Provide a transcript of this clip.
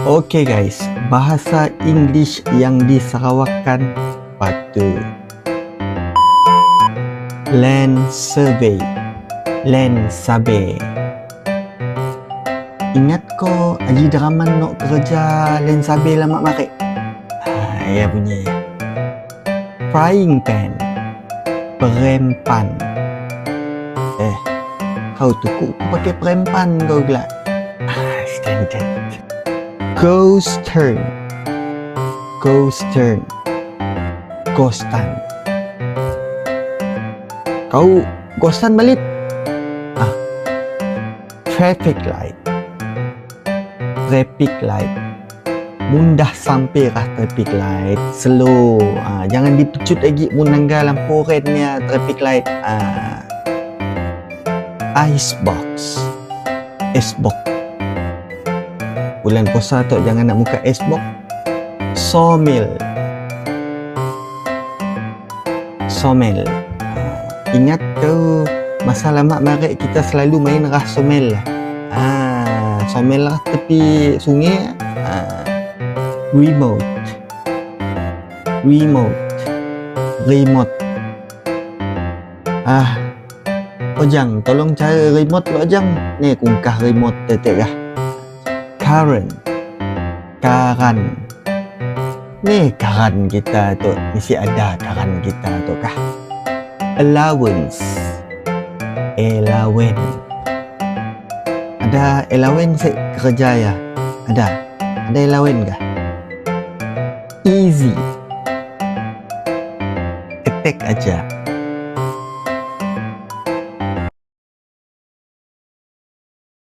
Okey guys, bahasa English yang di Sarawakkan pada land survey, land survey. Ingat ko Haji Deraman nak kerja land survey lah mak marik. Ya punya. Frying pan, perempan. Kau tu ku pakai perempan kau gelak. Standard. Ghost turn, ghostan. Kau ghostan balik. Traffic light, mundah sampai kah traffic light, slow. Jangan dipecut lagi mun nanggal lampu orennya traffic light. Icebox, bulan puasa tu jangan nak buka icebox. Sawmill. Ingat tu masa lama marik kita selalu main rah sawmill lah. Sawmill lah tepi sungai. Remote. Ojang, tolong cari remote lo Ojang. Ni kungkah remote tetek kah. Karan. Ni karan kita tu. Mesti ada karan kita tu kah. Allowance. Ada allowance kerja ya? Ada allowance kah? Easy. Attack aja.